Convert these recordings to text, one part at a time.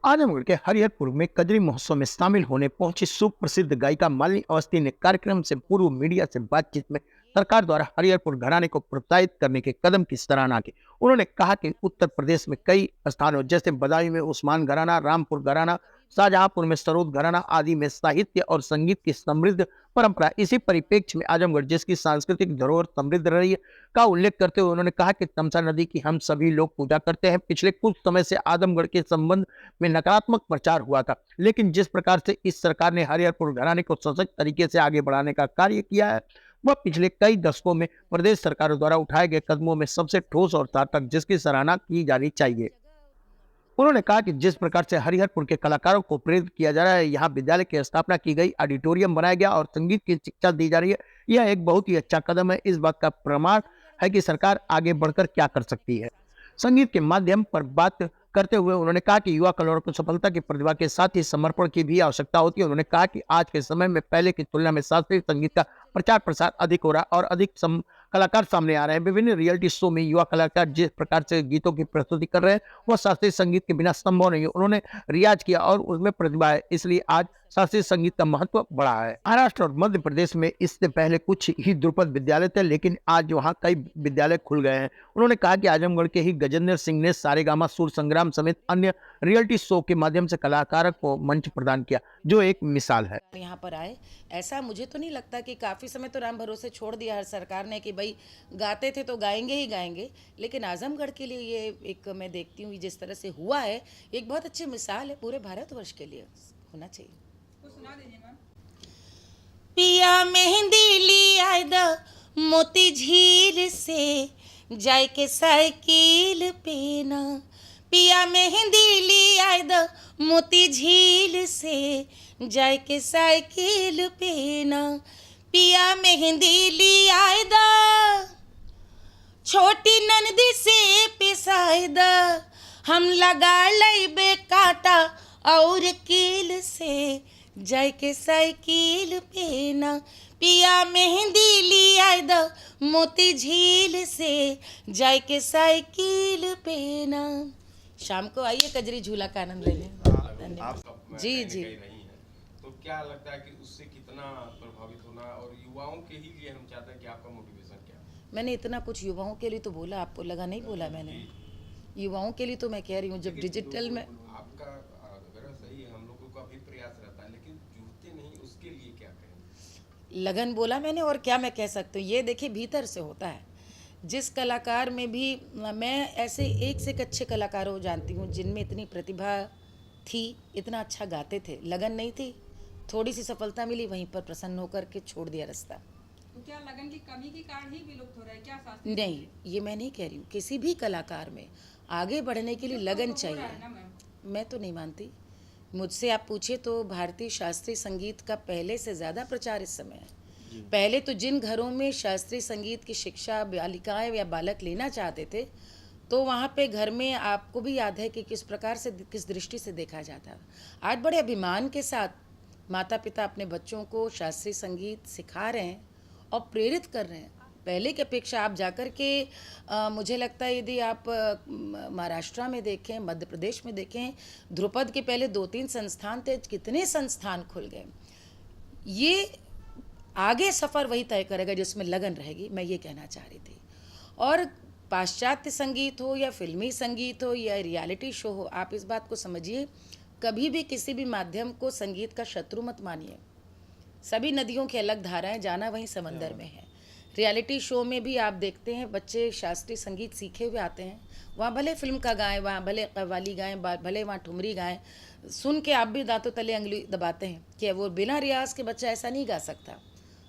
आजमगढ़ के हरिहरपुर में कजरी महोत्सव में शामिल होने पहुंची सुप्रसिद्ध गायिका मालिनी अवस्थी ने कार्यक्रम से पूर्व मीडिया से बातचीत में सरकार द्वारा हरिहरपुर घराने को प्रोत्साहित करने के कदम की सराहना की। उन्होंने कहा कि उत्तर प्रदेश में कई स्थानों जैसे बदायूं में उस्मान घराना, रामपुर घराना, शाहजहांपुर में सरोद घराना आदि में साहित्य और संगीत की समृद्ध परंपरा। इसी परिप्रेक्ष्य में आजमगढ़ जिसकी सांस्कृतिक धरोहर समृद्ध रही है का उल्लेख करते हुए उन्होंने कहा कि तमसा नदी की हम सभी लोग पूजा करते हैं। पिछले कुछ समय से आजमगढ़ के संबंध में नकारात्मक प्रचार हुआ था, लेकिन जिस प्रकार से इस सरकार ने हरिहरपुर घराने को सशक्त तरीके से आगे बढ़ाने का कार्य किया है वह पिछले कई दशकों में प्रदेश सरकारों द्वारा उठाए गए कदमों में सबसे ठोस और सार्थक, जिसकी सराहना की जानी चाहिए। उन्होंने कहा कि जिस प्रकार से हरिहरपुर के कलाकारों को प्रेरित किया जा रहा है, यहाँ विद्यालय की स्थापना की गई, ऑडिटोरियम बनाया गया और संगीत की शिक्षा दी जा रही है, यह एक बहुत ही अच्छा कदम है। इस बात का प्रमाण है कि सरकार आगे बढ़कर क्या कर सकती है। संगीत के माध्यम पर बात करते हुए उन्होंने कहा कि युवा कलाकारों को सफलता की प्रतिभा के साथ ही समर्पण की भी आवश्यकता होती है। उन्होंने कहा कि आज के समय में पहले की तुलना में शास्त्रीय संगीत का प्रचार प्रसार अधिक हो रहा है और अधिक कलाकार सामने आ रहे हैं। विभिन्न रियलिटी शो में युवा कलाकार जिस प्रकार से गीतों की प्रस्तुति कर रहे हैं वह शास्त्रीय संगीत के बिना संभव नहीं है। उन्होंने रियाज किया और उसमें प्रतिभा है, इसलिए आज शास्त्रीय संगीत का महत्व बढ़ा है। महाराष्ट्र और मध्य प्रदेश में इससे पहले कुछ ही ध्रुपद विद्यालय थे, लेकिन आज वहाँ कई विद्यालय खुल गए हैं। उन्होंने कहा कि आजमगढ़ के ही गजेंद्र सिंह ने सारेगामा, सुर संग्राम समेत अन्य रियलिटी शो के माध्यम से कलाकारों को मंच प्रदान किया, जो एक मिसाल है। यहाँ पर आए, ऐसा मुझे तो नहीं लगता कि काफ़ी समय तो राम भरोसे छोड़ दिया हर सरकार ने कि भाई गाते थे तो गाएंगे ही गाएंगे, लेकिन आजमगढ़ के लिए ये एक मैं देखती हूँ जिस तरह से हुआ है, एक बहुत अच्छी मिसाल है पूरे भारतवर्ष के लिए होना चाहिए। पिया मेहंदी ली आए द मोती झील से जाय के साइकिल पे ना, पिया मेहंदी ली आए द मोती झील से जाय के साइकिल पे ना, पिया मेहंदी ली आए द छोटी ननदी से पिसाए द हम लगा लेबे काटा और कील से जाय के साइकिल पे ना, पिया मेहंदी ली आए द मोती झील से जाय के साइकिल पे ना। शाम को आइए कजरी झूला का आनंद लेने। धन्यवाद जी जी। तो क्या लगता है कि उससे कितना प्रभावित होना, और युवाओं के ही लिए हम चाहते हैं कि आपका मोटिवेशन क्या है? मैंने इतना कुछ युवाओं के लिए तो बोला, आपको लगा नहीं बोला मैंने? युवाओं के लिए तो मैं कह रही हूँ, जब डिजिटल में आपका अगर सही है, हम लोगों का भी प्रयास रहता है, लेकिन जुड़ते नहीं, उसके लिए क्या करें? लगन बोला मैंने, और क्या मैं कह सकती हूँ। ये देखिए भीतर से होता है। जिस कलाकार में भी मैं ऐसे एक से एक अच्छे कलाकारों जानती हूँ जिनमें इतनी प्रतिभा थी, इतना अच्छा गाते थे, लगन नहीं थी, थोड़ी सी सफलता मिली, वहीं पर प्रसन्न होकर के छोड़ दिया रास्ता। तो क्या लगन की कमी के कारण ही विलुप्त हो रहा है क्या शास्त्रीय? नहीं, ये मैं नहीं कह रही हूँ। किसी भी कलाकार में आगे बढ़ने के लिए लगन चाहिए। मैं तो नहीं मानती। मुझसे आप पूछे तो भारतीय शास्त्रीय संगीत का पहले से ज़्यादा प्रचार इस समय है। पहले तो जिन घरों में शास्त्रीय संगीत की शिक्षा बालिकाएं या बालक लेना चाहते थे, तो वहाँ पे घर में आपको भी याद है कि किस प्रकार से, किस दृष्टि से देखा जाता। आज बड़े अभिमान के साथ माता पिता अपने बच्चों को शास्त्रीय संगीत सिखा रहे हैं और प्रेरित कर रहे हैं। पहले की अपेक्षा आप जाकर के मुझे लगता है यदि आप महाराष्ट्र में देखें, मध्य प्रदेश में देखें, ध्रुपद के पहले 2-3 संस्थान थे, कितने संस्थान खुल गए। ये आगे सफ़र वही तय करेगा जिसमें लगन रहेगी, मैं ये कहना चाह रही थी। और पाश्चात्य संगीत हो या फिल्मी संगीत हो या रियलिटी शो हो, आप इस बात को समझिए, कभी भी किसी भी माध्यम को संगीत का शत्रु मत मानिए। सभी नदियों की अलग धाराएं, जाना वहीं समंदर में है। रियलिटी शो में भी आप देखते हैं बच्चे शास्त्रीय संगीत सीखे हुए आते हैं, वहाँ भले फिल्म का गाएं, वहाँ भले कव्वाली गाएं, भले वहाँ ठुमरी गाएं, सुन के आप भी दांतों तले अंगुली दबाते हैं कि वो बिना रियाज के बच्चा ऐसा नहीं गा सकता।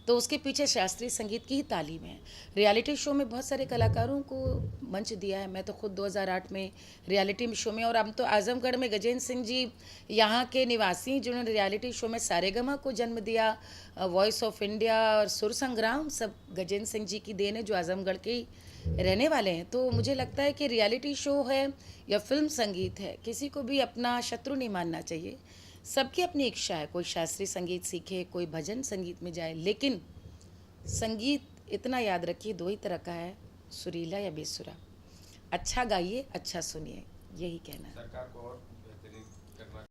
तो उसके पीछे शास्त्रीय संगीत की ही तालीम है। रियलिटी शो में बहुत सारे कलाकारों को मंच दिया है। मैं तो खुद 2008 में रियलिटी शो में, और अब तो आजमगढ़ में गजेंद्र सिंह जी यहाँ के निवासी जिन्होंने रियलिटी शो में सारेगामा को जन्म दिया, वॉइस ऑफ इंडिया और सुर संग्राम, सब गजेंद्र सिंह जी की देन है जो आजमगढ़ के ही रहने वाले हैं। तो मुझे लगता है कि रियलिटी शो है या फिल्म संगीत है, किसी को भी अपना शत्रु नहीं मानना चाहिए। सबकी अपनी इच्छा है, कोई शास्त्रीय संगीत सीखे, कोई भजन संगीत में जाए, लेकिन संगीत इतना याद रखिए 2 ही तरह का है, सुरीला या बेसुरा। अच्छा गाइए, अच्छा सुनिए, यही कहना है। सरकार को और बेहतरीन करना